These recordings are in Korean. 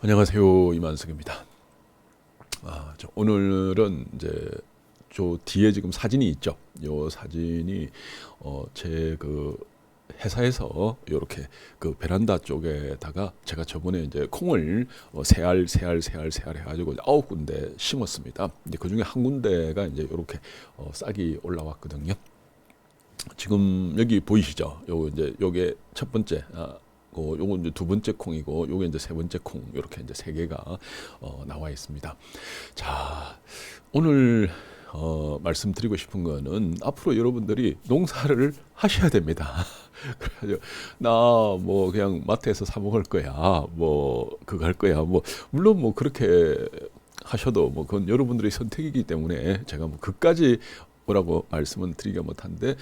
안녕하세요, 이만석입니다. 오늘은 이제 저 뒤에 지금 사진이 있죠. 요 사진이 제 그 회사에서 이렇게 그 베란다 쪽에다가 제가 저번에 이제 콩을 세알 해가지고 9군데 심었습니다. 이제 그 중에 한 군데가 이제 이렇게 싹이 올라왔거든요. 지금 여기 보이시죠? 요 이제 요게 첫 번째. 요건 이제 두 번째 콩이고, 요게 이제 세 번째 콩, 이렇게 이제 세 개가 나와 있습니다. 자, 오늘 말씀드리고 싶은 거는 앞으로 여러분들이 농사를 하셔야 됩니다. 그래가지고 나 뭐 그냥 마트에서 사 먹을 거야, 뭐 그거 할 거야, 뭐 물론 뭐 그렇게 하셔도 뭐 그건 여러분들의 선택이기 때문에 제가 뭐 그까지 뭐라고 말씀은 드리기가 못한데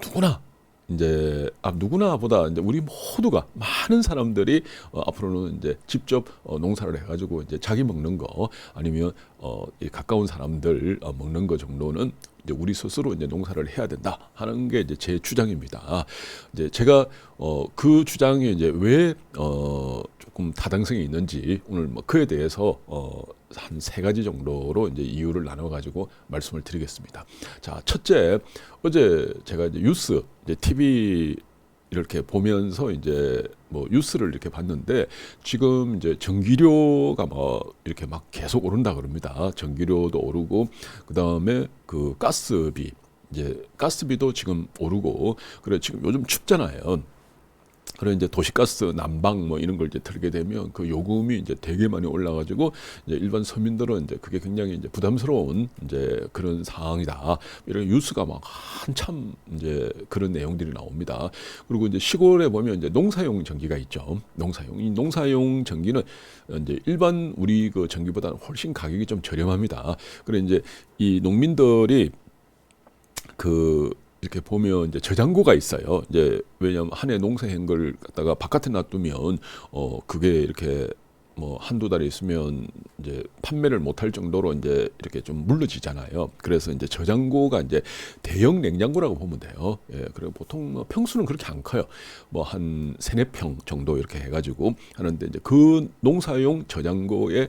누구나 이제 누구나보다 이제 우리 모두가 많은 사람들이 앞으로는 이제 직접 농사를 해가지고 이제 자기 먹는 거 아니면 이 가까운 사람들 먹는 거 정도는 이제 우리 스스로 이제 농사를 해야 된다 하는 게 이제 제 주장입니다. 이제 제가 그 주장이 이제 왜 조금 타당성이 있는지 오늘 뭐 그에 대해서 한 세 가지 정도로 이제 이유를 나눠 가지고 말씀을 드리겠습니다. 자, 첫째, 어제 제가 이제 뉴스, 이제 TV 이렇게 보면서 이제 뭐 뉴스를 이렇게 봤는데 지금 이제 전기료가 뭐 이렇게 막 계속 오른다 그럽니다. 전기료도 오르고 그다음에 그 가스비, 이제 가스비도 지금 오르고, 그래 지금 요즘 춥잖아요. 그래 이제 도시가스 난방 뭐 이런 걸 이제 틀게 되면 그 요금이 이제 되게 많이 올라가지고 이제 일반 서민들은 이제 그게 굉장히 이제 부담스러운 이제 그런 상황이다. 이런 뉴스가 막 한참 이제 그런 내용들이 나옵니다. 그리고 이제 시골에 보면 이제 농사용 전기가 있죠. 이 농사용 전기는 이제 일반 우리 그 전기보다는 훨씬 가격이 좀 저렴합니다. 그래 이제 이 농민들이 그 이렇게 보면 이제 저장고가 있어요. 이제 왜냐하면 한 해 농사한 걸 갖다가 바깥에 놔두면 그게 이렇게 뭐 한두 달 있으면 이제 판매를 못할 정도로 이제 이렇게 좀 물러지잖아요. 그래서 이제 저장고가 이제 대형 냉장고라고 보면 돼요. 예, 그리고 보통 뭐 평수는 그렇게 안 커요. 뭐 한 세네 평 정도 이렇게 해가지고 하는데 이제 그 농사용 저장고에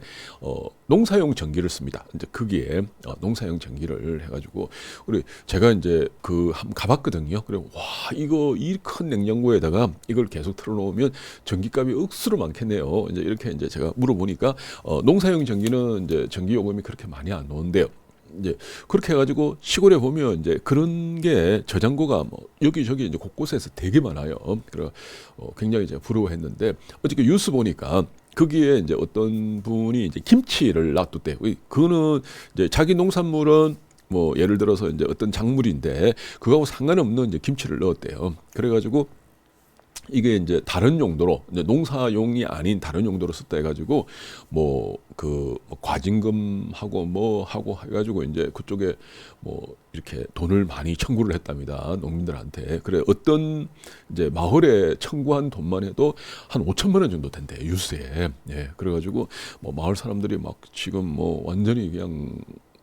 농사용 전기를 씁니다. 이제 거기에 농사용 전기를 해가지고 우리 제가 이제 그 한번 가봤거든요. 그래 와 이거 이 큰 냉장고에다가 이걸 계속 틀어놓으면 전기값이 억수로 많겠네요. 이제 이렇게 이제 제가 물어보니까 농사용 전기는 이제 전기 요금이 그렇게 많이 안 나온대요. 이제 그렇게 해가지고 시골에 보면 이제 그런 게 저장고가 뭐 여기저기 이제 곳곳에서 되게 많아요. 그래 굉장히 이제 부러워했는데 어저께 뉴스 보니까 거기에 이제 어떤 분이 이제 김치를 놔뒀대요. 그거는 이제 자기 농산물은 뭐 예를 들어서 이제 어떤 작물인데 그거하고 상관없는 이제 김치를 넣었대요. 그래가지고 이게 이제 다른 용도로 이제 농사용이 아닌 다른 용도로 썼다 해가지고 뭐 그 과징금하고 뭐 하고 해가지고 이제 그쪽에 뭐 이렇게 돈을 많이 청구를 했답니다, 농민들한테. 그래 어떤 이제 마을에 청구한 돈만 해도 한 5천만 원 정도 된대 유세에. 예, 그래가지고 뭐 마을 사람들이 막 지금 뭐 완전히 그냥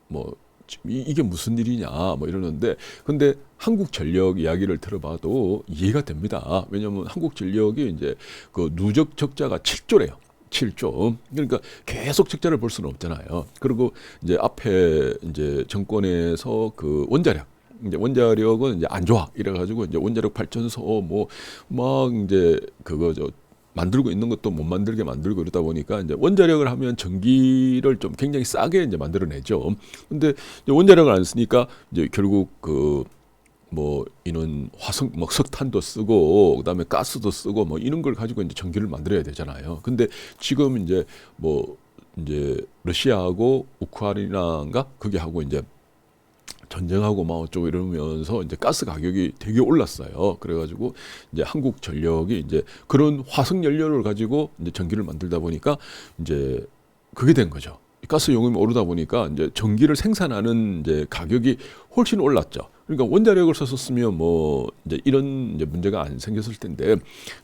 뭐 이게 무슨 일이냐 뭐 이러는데, 근데 한국전력 이야기를 들어봐도 이해가 됩니다. 왜냐하면 한국전력이 이제 그 누적 적자가 7조래요. 7조. 그러니까 계속 적자를 볼 수는 없잖아요. 그리고 이제 앞에 이제 정권에서 그 원자력, 이제 원자력은 이제 안 좋아 이래가지고 이제 원자력 발전소 뭐 막 이제 그거 만들고 있는 것도 못 만들게 만들고 이러다 보니까 이제 원자력을 하면 전기를 좀 굉장히 싸게 이제 만들어내죠. 근데 이제 원자력을 안 쓰니까 이제 결국 그 뭐 이런 뭐 석탄도 쓰고 그다음에 가스도 쓰고 뭐 이런 걸 가지고 이제 전기를 만들어야 되잖아요. 근데 지금 이제 뭐 이제 러시아하고 우크라이나인가 그게 하고 이제 전쟁하고 막 어쩌고 이러면서 이제 가스 가격이 되게 올랐어요. 그래가지고 이제 한국전력이 이제 그런 화석 연료를 가지고 이제 전기를 만들다 보니까 이제 그게 된 거죠. 가스 요금이 오르다 보니까 이제 전기를 생산하는 이제 가격이 훨씬 올랐죠. 그러니까 원자력을 썼었으면 뭐 이제 이런 이제 문제가 안 생겼을 텐데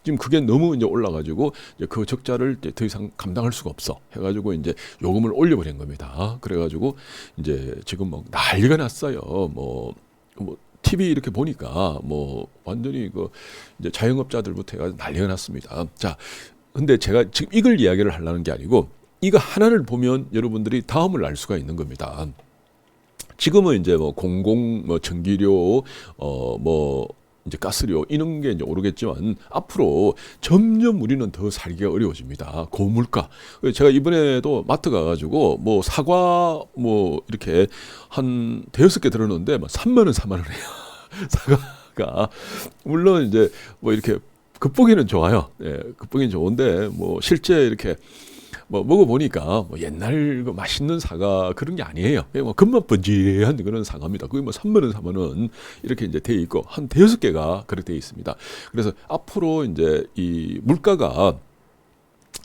지금 그게 너무 이제 올라가지고 이제 그 적자를 이제 더 이상 감당할 수가 없어 해가지고 이제 요금을 올려버린 겁니다. 그래가지고 이제 지금 뭐 난리가 났어요. 뭐 TV 이렇게 보니까 뭐 완전히 그 이제 자영업자들부터 해가지고 난리가 났습니다. 자, 근데 제가 지금 이걸 이야기를 하려는 게 아니고 이거 하나를 보면 여러분들이 다음을 알 수가 있는 겁니다. 지금은 이제 뭐 공공 뭐 전기료 뭐 이제 가스료 이런 게 이제 오르겠지만 앞으로 점점 우리는 더 살기가 어려워집니다. 고물가. 제가 이번에도 마트 가가지고 뭐 사과 뭐 이렇게 한 대여섯 개 들었는데 막 3만 원, 4만 원 해요. 사과가 물론 이제 뭐 이렇게 겉보기는 좋아요. 예, 겉보기는 좋은데 뭐 실제 이렇게 뭐 먹어보니까 뭐 옛날 그 맛있는 사과 그런 게 아니에요. 그냥 뭐 겉만 번지한 그런 사과입니다. 그게 뭐 3만 원, 4만 원 이렇게 이제 돼 있고 한 대여섯 개가 그렇게 돼 있습니다. 그래서 앞으로 이제 이 물가가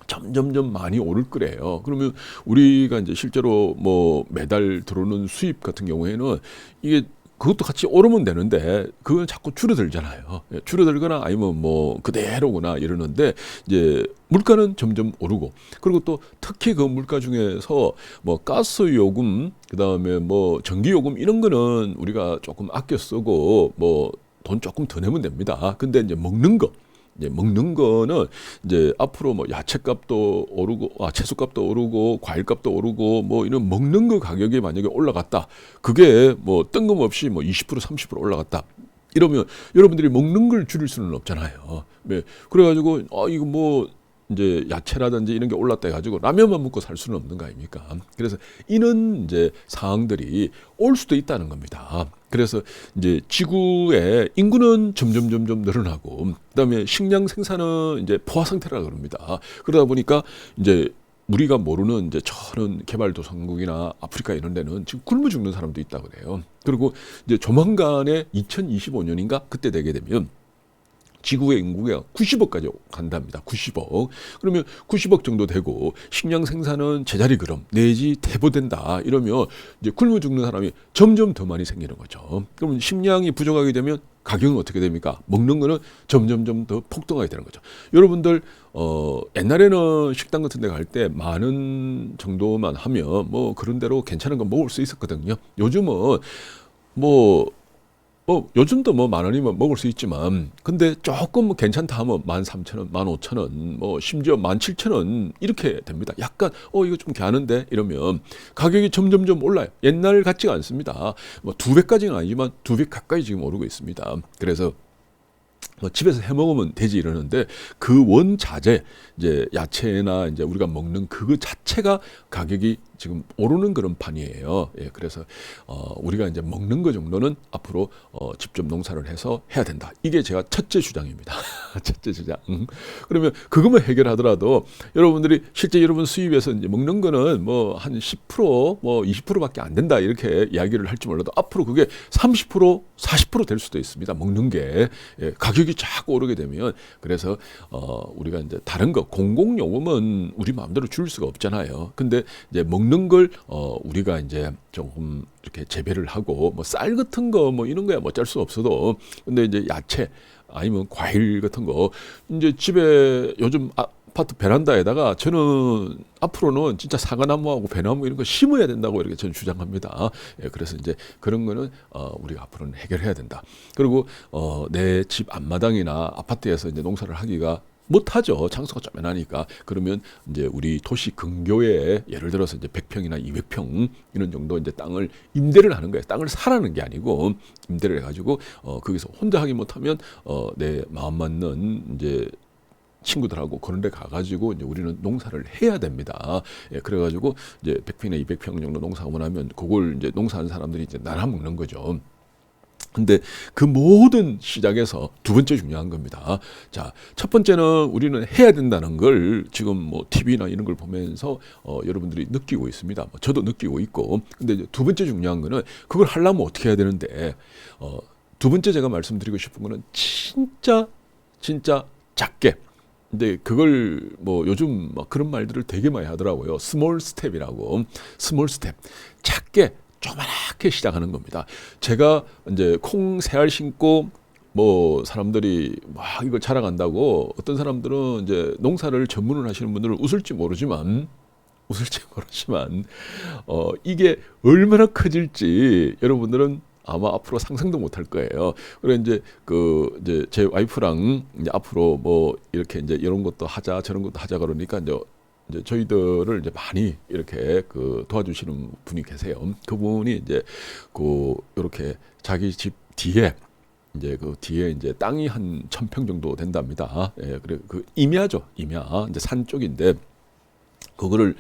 점점점 많이 오를 거래요. 그러면 우리가 이제 실제로 뭐 매달 들어오는 수입 같은 경우에는 이게 그것도 같이 오르면 되는데 그건 자꾸 줄어들잖아요. 줄어들거나 아니면 뭐 그대로거나 이러는데 이제 물가는 점점 오르고 그리고 또 특히 그 물가 중에서 뭐 가스 요금 그다음에 뭐 전기 요금 이런 거는 우리가 조금 아껴 쓰고 뭐 돈 조금 더 내면 됩니다. 근데 이제 먹는 거 이제 먹는 거는 이제 앞으로 뭐 야채값도 오르고 채소값도 오르고 과일값도 오르고 뭐 이런 먹는 거 가격이 만약에 올라갔다. 그게 뭐 뜬금없이 뭐 20% 30% 올라갔다. 이러면 여러분들이 먹는 걸 줄일 수는 없잖아요. 네. 그래가지고 이거 뭐 이제 야채라든지 이런 게 올랐다 해가지고 라면만 먹고 살 수는 없는 거 아닙니까? 그래서 이런 이제 상황들이 올 수도 있다는 겁니다. 그래서 이제 지구의 인구는 점점 늘어나고 그다음에 식량 생산은 이제 포화 상태라 그럽니다. 그러다 보니까 이제 우리가 모르는 이제 저런 개발도상국이나 아프리카 이런 데는 지금 굶어 죽는 사람도 있다고 그래요. 그리고 이제 조만간에 2025년인가 그때 되게 되면 지구의 인구가 90억까지 간답니다. 90억. 그러면 90억 정도 되고 식량 생산은 제자리 걸음 내지 대보된다. 이러면 이제 굶어 죽는 사람이 점점 더 많이 생기는 거죠. 그러면 식량이 부족하게 되면 가격은 어떻게 됩니까? 먹는 거는 점점 더 폭등하게 되는 거죠. 여러분들 옛날에는 식당 같은 데 갈 때 만 원 정도만 하면 뭐 그런 대로 괜찮은 거 먹을 수 있었거든요. 요즘은 뭐 요즘도 뭐 만 원이면 먹을 수 있지만 근데 조금 뭐 괜찮다 하면 13,000원, 15,000원, 뭐 심지어 17,000원 이렇게 됩니다. 약간 이거 좀 괜찮은데 이러면 가격이 점점 올라요. 옛날 같지가 않습니다. 뭐 2배까지는 아니지만 2배 가까이 지금 오르고 있습니다. 그래서 뭐 집에서 해 먹으면 되지 이러는데 그 원자재 이제 야채나 이제 우리가 먹는 그거 자체가 가격이 지금 오르는 그런 판이에요. 예, 그래서 우리가 이제 먹는 거 정도는 앞으로 직접 농사를 해서 해야 된다. 이게 제가 첫째 주장입니다. 첫째 주장. 그러면 그것만 해결하더라도 여러분들이 실제 여러분 수입에서 이제 먹는 거는 뭐 한 10%, 뭐 20%밖에 안 된다 이렇게 이야기를 할지 몰라도 앞으로 그게 30%, 40%될 수도 있습니다. 먹는 게 가격이 자꾸 오르게 되면 그래서 우리가 이제 다른 거 공공요금은 우리 마음대로 줄 수가 없잖아요. 근데 이제 먹는 걸 우리가 이제 조금 이렇게 재배를 하고 뭐 쌀 같은 거 뭐 이런 거야 뭐 어쩔 수 없어도 근데 이제 야채 아니면 과일 같은 거 이제 집에 요즘 아파트 베란다에다가 저는 앞으로는 진짜 사과나무하고 배나무 이런 거 심어야 된다고 이렇게 저는 주장합니다. 예, 그래서 이제 그런 거는 우리가 앞으로는 해결해야 된다. 그리고 내 집 앞마당이나 아파트에서 이제 농사를 하기가 못하죠. 장소가 쪼매나니까. 그러면 이제 우리 도시 근교에 예를 들어서 이제 100평이나 200평 이런 정도 이제 땅을 임대를 하는 거예요. 땅을 사라는 게 아니고 임대를 해가지고 거기서 혼자 하기 못하면 내 마음 맞는 이제 친구들하고 그런 데 가가지고 이제 우리는 농사를 해야 됩니다. 예, 그래가지고 이제 100평이나 200평 정도 농사하고 나면 그걸 이제 농사하는 사람들이 이제 나눠 먹는 거죠. 근데 그 모든 시작에서 두 번째 중요한 겁니다. 자, 첫 번째는 우리는 해야 된다는 걸 지금 뭐 TV나 이런 걸 보면서 여러분들이 느끼고 있습니다. 뭐 저도 느끼고 있고. 근데 이제 두 번째 중요한 거는 그걸 하려면 어떻게 해야 되는데 두 번째 제가 말씀드리고 싶은 거는 진짜 작게. 근데 그걸 뭐 요즘 막 그런 말들을 되게 많이 하더라고요. 스몰 스텝이라고. 스몰 스텝. 작게 조그맣게 시작하는 겁니다. 제가 이제 콩 새알 심고 뭐 사람들이 막 이걸 자랑한다고 어떤 사람들은 이제 농사를 전문을 하시는 분들은 웃을지 모르지만 이게 얼마나 커질지 여러분들은 아마 앞으로 상상도 못할 거예요. 그래 이제 제 와이프랑 이제 앞으로 뭐 이렇게 이제 이런 것도 하자 저런 것도 하자 그러니까 이제 저희들을 이제 많이 이렇게 그 도와주시는 분이 계세요. 그분이 이제 그 이렇게 자기 집 뒤에 이제 그 뒤에 이제 땅이 한 1,000평 정도 된답니다. 예, 그래 그 임야죠, 임야. 이제 산 쪽인데 그거를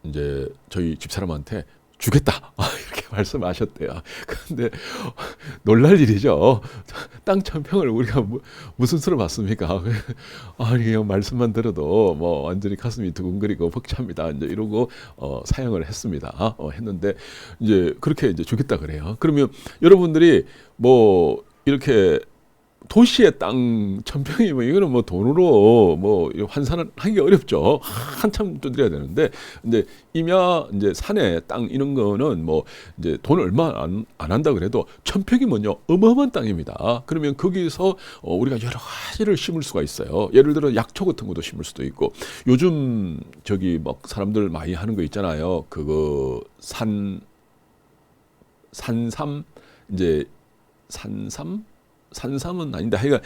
이제 저희 집사람한테 주겠다 이렇게 말씀하셨대요. 그런데 놀랄 일이죠. 땅 1,000평을 우리가 무슨 수로 받습니까? 아니 그냥 말씀만 들어도 뭐 완전히 가슴이 두근거리고 벅찹니다. 이제 이러고 사양을 했습니다. 했는데 이제 그렇게 이제 주겠다 그래요. 그러면 여러분들이 뭐 이렇게 도시의 땅 1,000평이면 이거는 뭐 돈으로 뭐 환산을 하기 어렵죠. 한참 두드려야 되는데 이제 임야 이제 산에 땅 이런 거는 뭐 이제 돈 얼마 안 한다 그래도 1,000평이면요 어마어마한 땅입니다. 그러면 거기서 우리가 여러 가지를 심을 수가 있어요. 예를 들어 약초 같은 것도 심을 수도 있고 요즘 저기 막 사람들 많이 하는 거 있잖아요. 그거 산삼 이제 산삼은 아닌데 하여간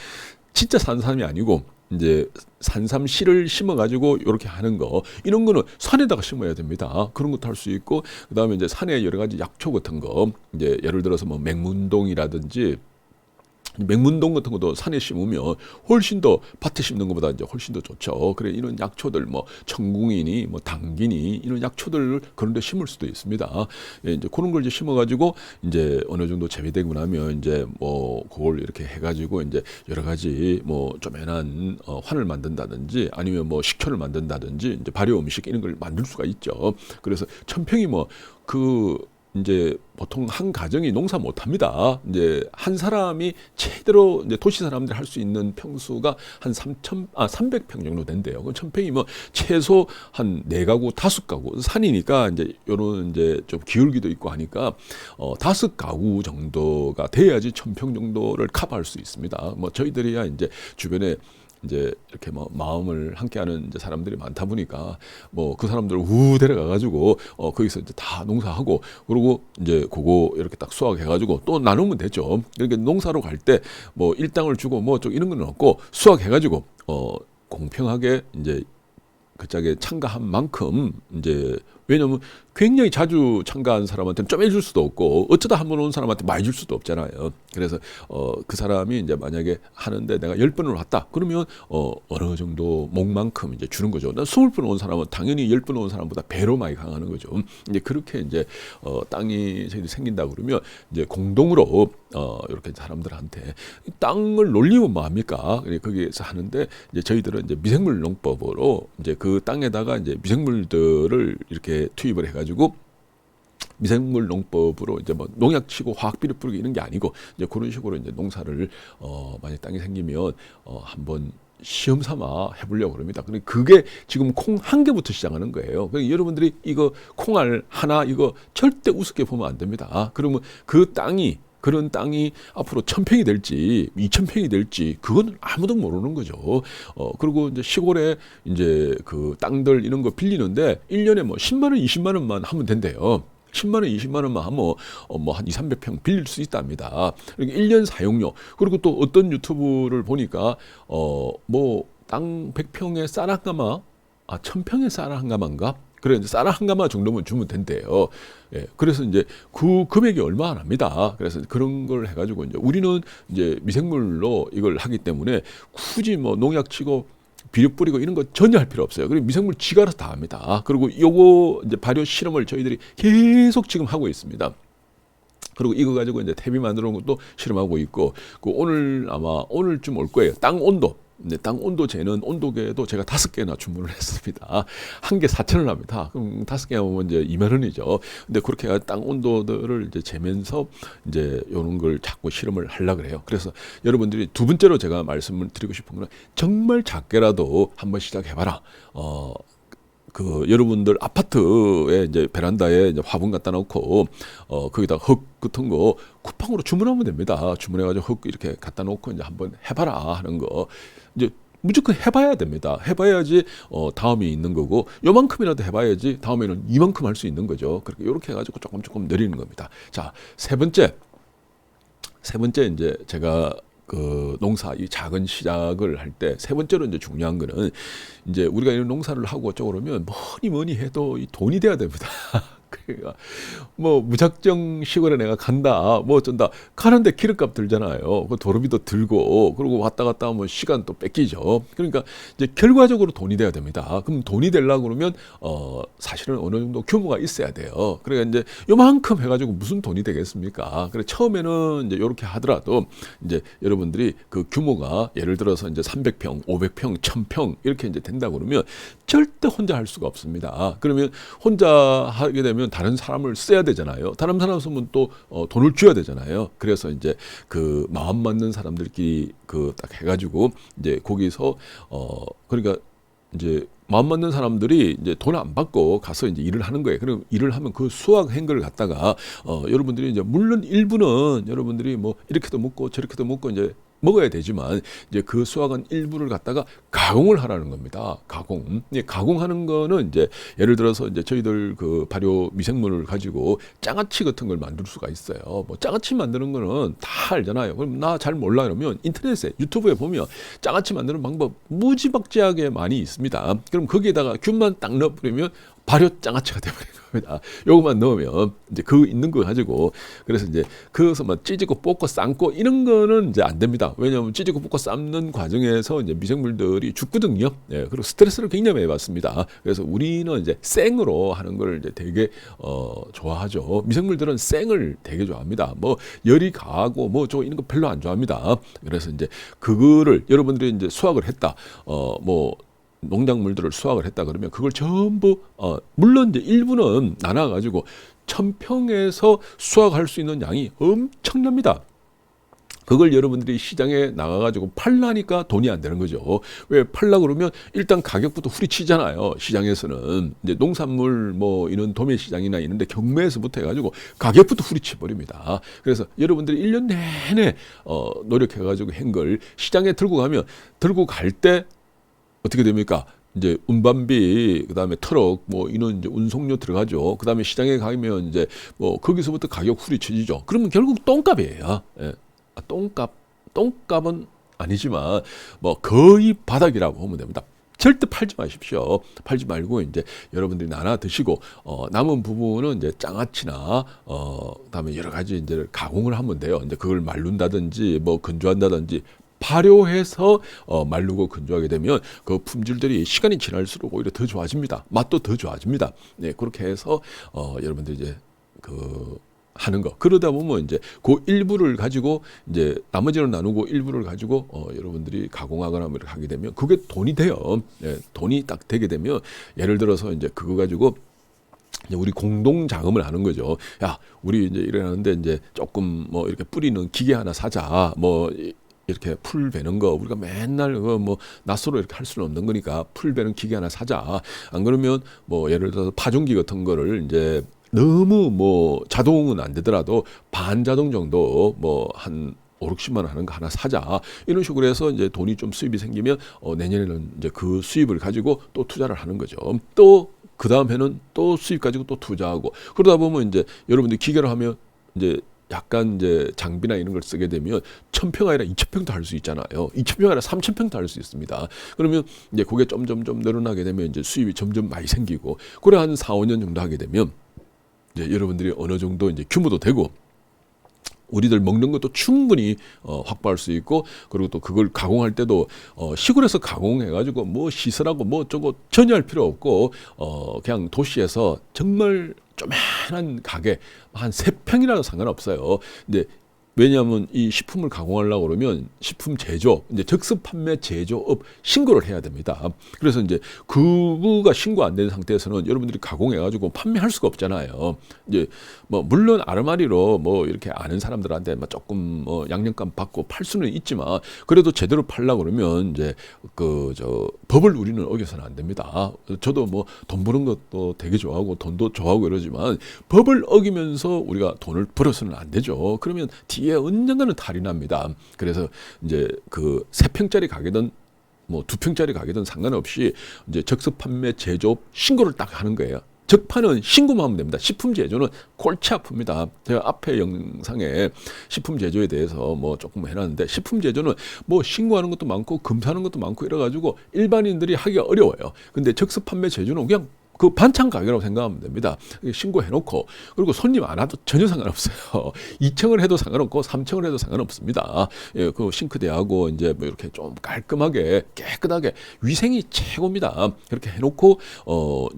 진짜 산삼이 아니고 이제 산삼 씨를 심어가지고 이렇게 하는 거 이런 거는 산에다가 심어야 됩니다. 그런 것도 할 수 있고 그다음에 이제 산에 여러 가지 약초 같은 거 이제 예를 들어서 뭐 맹문동이라든지 맹문동 같은 것도 산에 심으면 훨씬 더 밭에 심는 것보다 이제 훨씬 더 좋죠. 그래 이런 약초들 뭐 청궁이니 뭐 당귀니 이런 약초들을 그런 데 심을 수도 있습니다. 예, 이제 그런 걸 이제 심어가지고 이제 어느 정도 재배되고 나면 이제 뭐 그걸 이렇게 해가지고 이제 여러 가지 뭐 쪼매난 환을 만든다든지 아니면 뭐 식초를 만든다든지 이제 발효 음식 이런 걸 만들 수가 있죠. 그래서 1,000평이 뭐 이제 보통 한 가정이 농사 못 합니다. 이제 한 사람이 제대로 이제 도시 사람들이 할 수 있는 평수가 한 300평 정도 된대요. 그 1,000평이면 최소 한 4가구, 5가구. 산이니까 이제 요런 이제 좀 기울기도 있고 하니까 5가구 정도가 돼야지 1,000평 정도를 커버할 수 있습니다. 뭐 저희들이야 이제 주변에 이제 이렇게 뭐 마음을 함께하는 이제 사람들이 많다 보니까 뭐 그 사람들 데려가 가지고 거기서 이제 다 농사하고 그리고 이제 그거 이렇게 딱 수확해 가지고 또 나누면 되죠. 그러니까 농사로 갈 때 뭐 일당을 주고 뭐 좀 이런 건 없고 수확해 가지고 공평하게 이제 그 짝에 참가한 만큼 이제 왜냐면 굉장히 자주 참가한 사람한테는 좀 해줄 수도 없고 어쩌다 한 번 온 사람한테 많이 줄 수도 없잖아요. 그래서 그 사람이 이제 만약에 하는데 내가 10번을 왔다 그러면 어느 정도 목만큼 이제 주는 거죠. 20번 온 사람은 당연히 10번 온 사람보다 배로 많이 강하는 거죠. 이제 그렇게 이제 땅이 저희들이 생긴다 그러면 이제 공동으로 이렇게 사람들한테 땅을 놀리면 뭐 합니까? 거기에서 하는데 이제 저희들은 이제 미생물 농법으로 이제 그 땅에다가 이제 미생물들을 이렇게 투입을 해가지고 미생물 농법으로 이제 뭐 농약 치고 화학비료 뿌리고 이런 게 아니고 이제 그런 식으로 이제 농사를 만약 땅이 생기면 한번 시험 삼아 해보려고 합니다. 근데 그게 지금 콩 한 개부터 시작하는 거예요. 그러니까 여러분들이 이거 콩알 하나 이거 절대 우습게 보면 안 됩니다. 그러면 그런 땅이 앞으로 1,000평이 될지 2,000평이 될지 그건 아무도 모르는 거죠. 그리고 이제 시골에 이제 그 땅들 이런 거 빌리는데 1년에 뭐 10만 원, 20만 원만 하면 된대요. 10만 원, 20만 원만 하면 뭐 한 2, 300평 빌릴 수 있답니다. 그러니까 1년 사용료. 그리고 또 어떤 유튜브를 보니까 뭐 땅 100평에 쌀 한 가마, 1,000평에 쌀 한 가마인가? 그래 이제 쌀 한 가마 정도면 주면 된대요. 예, 그래서 이제 그 금액이 얼마 안 합니다. 그래서 그런 걸 해가지고 이제 우리는 이제 미생물로 이걸 하기 때문에 굳이 뭐 농약 치고 비료 뿌리고 이런 거 전혀 할 필요 없어요. 그리고 미생물 지가 알아서 다 합니다. 그리고 요거 이제 발효 실험을 저희들이 계속 지금 하고 있습니다. 그리고 이거 가지고 이제 탭이 만들어 놓은 것도 실험하고 있고, 아마 오늘쯤 올 거예요. 땅 온도. 네, 땅 온도 재는 온도계도 제가 5개나 주문을 했습니다. 한 개 4,000원 합니다. 그럼 5개 하면 이제 2만 원이죠. 근데 그렇게 땅 온도들을 이제 재면서 이제 요런 걸 자꾸 실험을 하려고 그래요. 그래서 여러분들이 두 번째로 제가 말씀을 드리고 싶은 건 정말 작게라도 한번 시작해봐라. 여러분들 아파트에 이제 베란다에 이제 화분 갖다 놓고 거기다 흙 같은 거 쿠팡으로 주문하면 됩니다. 주문해가지고 흙 이렇게 갖다 놓고 이제 한번 해봐라 하는 거. 이제 무조건 해봐야 됩니다. 해봐야지 다음이 있는 거고 요만큼이라도 해봐야지 다음에는 이만큼 할 수 있는 거죠. 그렇게 이렇게 해가지고 조금 내리는 겁니다. 자, 세 번째 이제 제가 그 농사 이 작은 시작을 할 때 세 번째로 이제 중요한 거는 이제 우리가 이런 농사를 하고 어쩌고 그러면 뭐니 해도 이 돈이 돼야 됩니다. 그러니까 뭐 무작정 시골에 내가 간다 뭐 어쩐다 가는데 기름값 들잖아요. 그 도로비도 들고 그리고 왔다 갔다 하면 시간 또 뺏기죠. 그러니까 이제 결과적으로 돈이 돼야 됩니다. 그럼 돈이 되려고 그러면 사실은 어느 정도 규모가 있어야 돼요. 그러니까 이제 요만큼 해가지고 무슨 돈이 되겠습니까? 그래 처음에는 이제 이렇게 하더라도 이제 여러분들이 그 규모가 예를 들어서 이제 300평, 500평, 1000평 이렇게 이제 된다고 그러면 절대 혼자 할 수가 없습니다. 그러면 혼자 하게 되면 다른 사람을 써야 되잖아요. 다른 사람 쓰면 또 돈을 줘야 되잖아요. 그래서 이제 그 마음 맞는 사람들끼리 그 딱 해가지고 이제 거기서 그러니까 이제 마음 맞는 사람들이 이제 돈 안 받고 가서 이제 일을 하는 거예요. 그럼 일을 하면 그 수확 행거를 갖다가 여러분들이 이제 물론 일부는 여러분들이 뭐 이렇게도 먹고 저렇게도 먹고 이제 먹어야 되지만 이제 그 수확한 일부를 갖다가 가공을 하라는 겁니다. 가공. 가공하는 거는 이제 예를 들어서 이제 저희들 그 발효 미생물을 가지고 장아찌 같은 걸 만들 수가 있어요. 뭐 장아찌 만드는 거는 다 알잖아요. 그럼 나 잘 몰라 그러면 인터넷에 유튜브에 보면 장아찌 만드는 방법 무지막지하게 많이 있습니다. 그럼 거기에다가 균만 딱 넣어버리면 발효 장아찌가 돼버리는 겁니다. 요것만 넣으면 이제 그 있는 거 가지고 그래서 이제 그것을 막 찌지고 볶고 삶고 이런 거는 이제 안 됩니다. 왜냐하면 찌지고 볶고 삶는 과정에서 이제 미생물들이 죽거든요. 예, 그리고 스트레스를 굉장히 많이 받습니다. 그래서 우리는 이제 생으로 하는 걸 이제 되게 좋아하죠. 미생물들은 생을 되게 좋아합니다. 뭐 열이 가하고 뭐 저 이런 거 별로 안 좋아합니다. 그래서 이제 그거를 여러분들이 이제 수확을 했다. 뭐 농작물들을 수확을 했다 그러면 그걸 전부 물론 이제 일부는 나눠 가지고 1000평에서 수확할 수 있는 양이 엄청납니다. 그걸 여러분들이 시장에 나가가지고 팔라니까 돈이 안 되는 거죠. 왜 팔라 그러면 일단 가격부터 후리치잖아요. 시장에서는 이제 농산물 뭐 이런 도매 시장이나 이런데 경매에서부터 해가지고 가격부터 후리치 버립니다. 그래서 여러분들이 1년 내내 노력해가지고 한 걸 시장에 들고 갈 때 어떻게 됩니까? 이제 운반비, 그다음에 트럭, 뭐 이런 이제 운송료 들어가죠. 그다음에 시장에 가면 이제 뭐 거기서부터 가격 후리쳐지죠. 그러면 결국 똥값이에요. 예. 똥값은 아니지만 뭐 거의 바닥이라고 보면 됩니다. 절대 팔지 마십시오. 팔지 말고 이제 여러분들이 나눠 드시고 남은 부분은 이제 장아찌나 그다음에 여러 가지 이제 가공을 하면 돼요. 이제 그걸 말른다든지 뭐 건조한다든지. 발효해서 마르고 건조하게 되면 그 품질들이 시간이 지날수록 오히려 더 좋아집니다. 맛도 더 좋아집니다. 네, 그렇게 해서 여러분들 이제 그 하는 거. 그러다 보면 이제 그 일부를 가지고 이제 나머지는 나누고 일부를 가지고 여러분들이 가공하거나 뭐 이렇게 하게 되면 그게 돈이 돼요. 네, 돈이 딱 되게 되면 예를 들어서 이제 그거 가지고 우리 공동 자금을 하는 거죠. 야, 우리 이제 이러는데 이제 조금 뭐 이렇게 뿌리는 기계 하나 사자. 뭐 이렇게 풀 베는 거 우리가 맨날 뭐 낫으로 이렇게 할 수는 없는 거니까 풀 베는 기계 하나 사자. 안 그러면 뭐 예를 들어서 파종기 같은 거를 이제 너무 뭐 자동은 안 되더라도 반자동 정도 뭐 한 5, 60만 원 하는 거 하나 사자. 이런 식으로 해서 이제 돈이 좀 수입이 생기면 내년에는 이제 그 수입을 가지고 또 투자를 하는 거죠. 또 그 다음 해는 또 수입 가지고 또 투자하고 그러다 보면 이제 여러분들 기계로 하면 이제 약간 이제 장비나 이런 걸 쓰게 되면 1000평 아니라 2000평도 할 수 있잖아요. 2000평 아니라 3000평도 할 수 있습니다. 그러면 이제 그게 점점 늘어나게 되면 이제 수입이 점점 많이 생기고 그래 한 4, 5년 정도 하게 되면 이제 여러분들이 어느 정도 이제 규모도 되고 우리들 먹는 것도 충분히 확보할 수 있고 그리고 또 그걸 가공할 때도 시골에서 가공해가지고 뭐 시설하고 뭐 저거 전혀 할 필요 없고 그냥 도시에서 정말 조그만한 가게 한 3평이라도 상관없어요. 근데 왜냐하면 이 식품을 가공하려고 그러면 식품 제조, 이제 적습 판매 제조업 신고를 해야 됩니다. 그래서 이제 그거가 신고 안 된 상태에서는 여러분들이 가공해가지고 판매할 수가 없잖아요. 이제 뭐 물론 아르마리로 뭐 이렇게 아는 사람들한테 뭐 조금 뭐 양념감 받고 팔 수는 있지만 그래도 제대로 팔려고 그러면 이제 그 법을 우리는 어겨서는 안 됩니다. 저도 뭐 돈 버는 것도 되게 좋아하고 돈도 좋아하고 이러지만 법을 어기면서 우리가 돈을 벌어서는 안 되죠. 그러면 뒤에 언젠가는 탈이 납니다. 그래서 이제 그 3평짜리 가게든 뭐 2평짜리 가게든 상관없이 이제 적습 판매 제조업 신고를 딱 하는 거예요. 적판은 신고만 하면 됩니다. 식품 제조는 골치 아픕니다. 제가 앞에 영상에 식품 제조에 대해서 뭐 조금 해놨는데, 식품 제조는 뭐 신고하는 것도 많고 검사하는 것도 많고 이래가지고 일반인들이 하기가 어려워요. 근데 적습 판매 제조는 그냥 그 반찬 가게라고 생각하면 됩니다. 신고해놓고, 그리고 손님 안 와도 전혀 상관없어요. 2층을 해도 상관없고 3층을 해도 상관없습니다. 예, 그 싱크대하고 이제 뭐 이렇게 좀 깔끔하게 깨끗하게 위생이 최고입니다. 그렇게 해놓고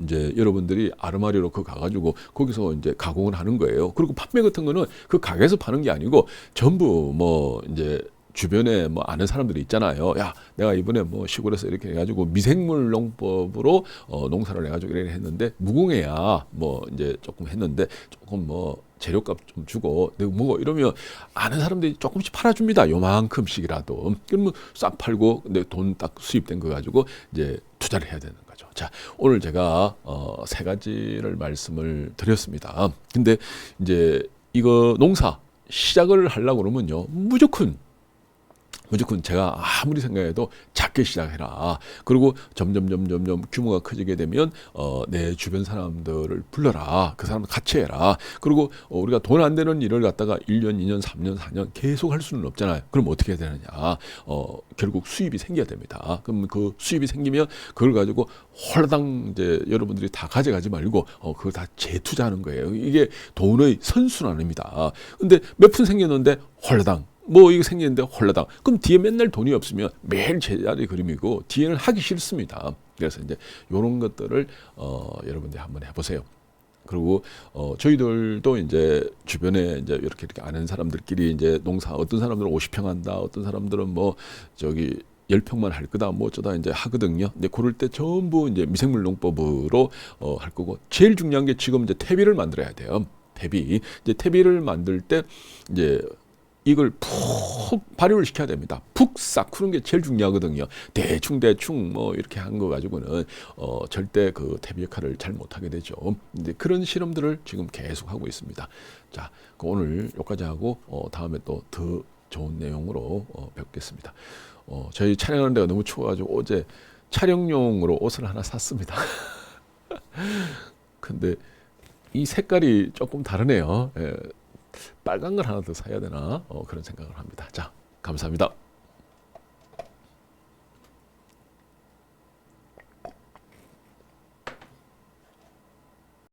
이제 여러분들이 아르마리로 그 가가지고 거기서 이제 가공을 하는 거예요. 그리고 판매 같은 거는 그 가게에서 파는 게 아니고 전부 뭐 이제 주변에 뭐 아는 사람들이 있잖아요. 야, 내가 이번에 뭐 시골에서 이렇게 해가지고 미생물 농법으로 농사를 해가지고 이렇게 했는데 무공해야 뭐 이제 조금 했는데 조금 뭐 재료값 좀 주고 내가 뭐 이러면 아는 사람들이 조금씩 팔아줍니다. 요만큼씩이라도. 그러면 싹 팔고 내 돈 딱 수입된 거 가지고 이제 투자를 해야 되는 거죠. 자, 오늘 제가 3가지를 말씀을 드렸습니다. 근데 이제 이거 농사 시작을 하려고 그러면요, 무조건 제가 아무리 생각해도 작게 시작해라. 그리고 점점 규모가 커지게 되면 내 주변 사람들을 불러라. 그 사람들 같이 해라. 그리고 우리가 돈 안 되는 일을 갖다가 1년, 2년, 3년, 4년 계속 할 수는 없잖아요. 그럼 어떻게 해야 되느냐? 결국 수입이 생겨야 됩니다. 그럼 그 수입이 생기면 그걸 가지고 홀라당 이제 여러분들이 다 가져가지 말고 그걸 다 재투자하는 거예요. 이게 돈의 선순환입니다. 근데 몇 푼 생겼는데 홀라당 뭐 이거 생기는데 홀라당. 그럼 뒤에 맨날 돈이 없으면 매일 제자리 그림이고 뒤에는 하기 싫습니다. 그래서 이제 이런 것들을 여러분들 한번 해보세요. 그리고 저희들도 이제 주변에 이제 이렇게 아는 사람들끼리 이제 농사, 어떤 사람들은 50평 한다, 어떤 사람들은 뭐 저기 10평만 할 거다, 뭐 어쩌다 이제 하거든요. 근데 그럴 때 전부 이제 미생물 농법으로 할 거고, 제일 중요한 게 지금 이제 퇴비를 만들어야 돼요. 퇴비. 이제 퇴비를 만들 때 이제 이걸 푹 발효를 시켜야 됩니다. 푹 싹 푸는 게 제일 중요하거든요. 대충 뭐 이렇게 한 거 가지고는 절대 그 퇴비 역할을 잘 못하게 되죠. 근데 그런 실험들을 지금 계속 하고 있습니다. 자, 오늘 여기까지 하고 다음에 또 더 좋은 내용으로 뵙겠습니다. 저희 촬영하는 데가 너무 추워가지고 어제 촬영용으로 옷을 하나 샀습니다. 근데 이 색깔이 조금 다르네요. 예. 빨간 걸 하나 더 사야 되나 그런 생각을 합니다. 자, 감사합니다.